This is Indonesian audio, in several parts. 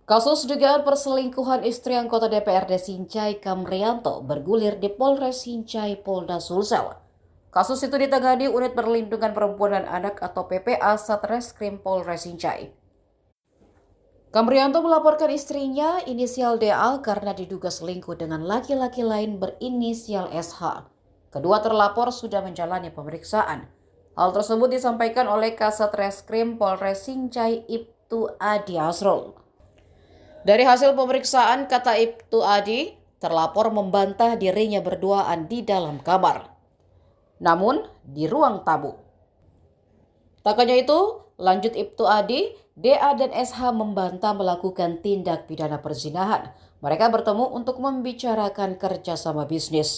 Kasus dugaan perselingkuhan istri anggota DPRD Sincai Kamrianto bergulir di Polres Sincai, Polda Sulsel. Kasus itu ditangani Unit Perlindungan Perempuan dan Anak atau PPA Satreskrim Polres Sincai. Kamrianto melaporkan istrinya inisial DA karena diduga selingkuh dengan laki-laki lain berinisial SH. Kedua terlapor sudah menjalani pemeriksaan. Hal tersebut disampaikan oleh Kasat Reskrim Polres Sincai Ibtu Adi Asrul. Dari hasil pemeriksaan, kata Ibtu Adi, terlapor membantah dirinya berduaan di dalam kamar. Namun, di ruang tamu. Tak hanya itu, lanjut Ibtu Adi, DA dan SH membantah melakukan tindak pidana perzinahan. Mereka bertemu untuk membicarakan kerjasama bisnis,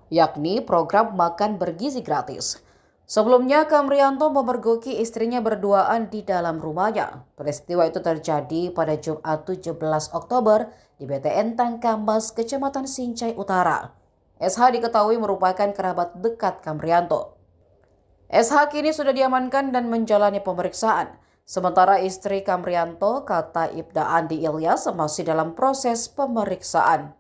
yakni program makan bergizi gratis. Sebelumnya, Kamrianto memergoki istrinya berduaan di dalam rumahnya. Peristiwa itu terjadi pada Jumat 17 Oktober di BTN Tangkamas, Kecamatan Sincai Utara. SH diketahui merupakan kerabat dekat Kamrianto. SH kini sudah diamankan dan menjalani pemeriksaan. Sementara istri Kamrianto, kata Ibda Andi Ilyas, masih dalam proses pemeriksaan.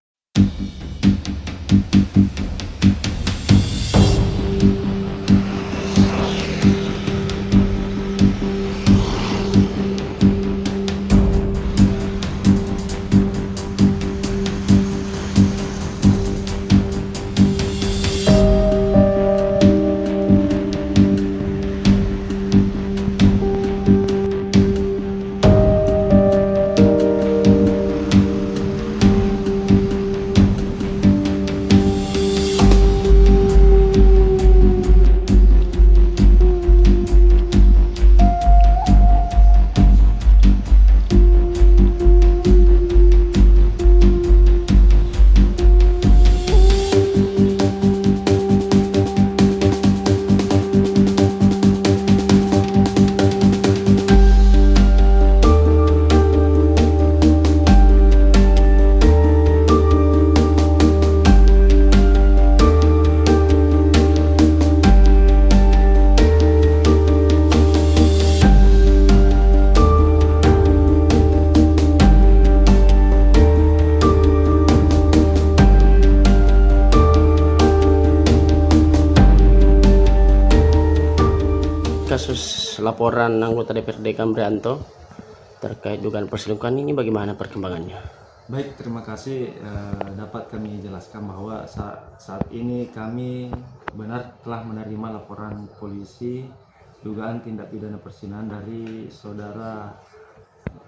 Kasus laporan anggota DPRD Kamrianto terkait dugaan perselingkuhan ini bagaimana perkembangannya? Baik, terima kasih. Dapat kami jelaskan bahwa saat ini kami benar telah menerima laporan polisi dugaan tindak pidana perzinahan dari saudara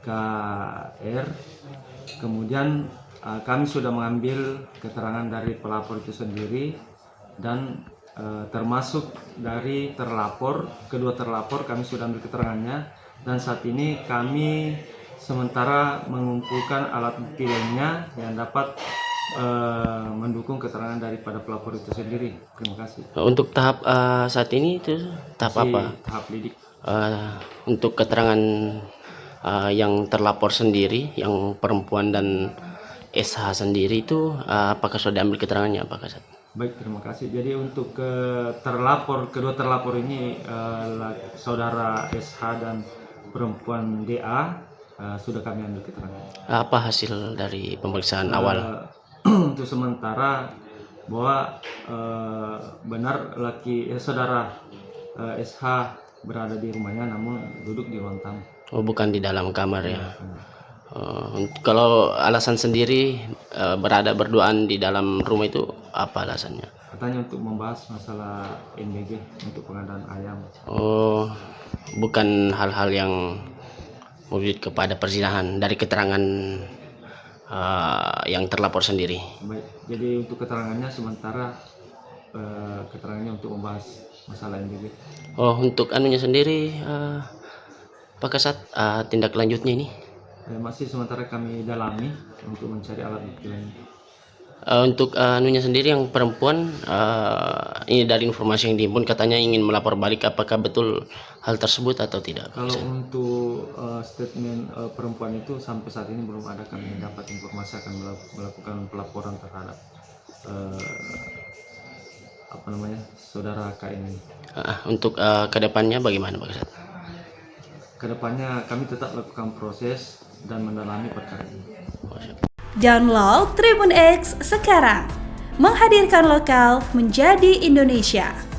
KR. Kemudian kami sudah mengambil keterangan dari pelapor itu sendiri dan termasuk dari terlapor, kedua terlapor kami sudah ambil keterangannya, dan saat ini kami sementara mengumpulkan alat bukti lainnya yang dapat mendukung keterangan daripada pelapor itu sendiri. Terima kasih. Untuk tahap saat ini itu tahap apa? Tahap lidik. Untuk keterangan yang terlapor sendiri, yang perempuan dan SH sendiri itu apakah sudah ambil keterangannya, apakah? Baik, terima kasih. Jadi untuk kedua terlapor ini saudara SH dan perempuan DA sudah kami ambil keterangan. Apa hasil dari pemeriksaan awal? Untuk sementara bahwa benar saudara SH berada di rumahnya namun duduk di ruang tamu. Oh, bukan di dalam kamar ya. Kalau alasan sendiri berada berduaan di dalam rumah itu apa alasannya? Katanya untuk membahas masalah NBG untuk pengadaan ayam. Oh, bukan hal-hal yang merujuk kepada perzinahan dari keterangan yang terlapor sendiri. Baik, jadi untuk keterangannya sementara keterangannya untuk membahas masalah NBG. Oh, untuk anunya sendiri apakah tindak lanjutnya ini? Masih sementara kami dalami untuk mencari alat bukti lain. Untuk anunya sendiri yang perempuan, ini dari informasi yang dihimpun katanya ingin melapor balik, apakah betul hal tersebut atau tidak? Kalau untuk statement perempuan itu sampai saat ini belum ada kami dapat informasi akan melakukan pelaporan terhadap saudara K ini. Untuk kedepannya bagaimana Pak Kasat? Kedepannya kami tetap lakukan proses dan mendalami perkara ini. Download Tribun X sekarang, menghadirkan lokal menjadi Indonesia.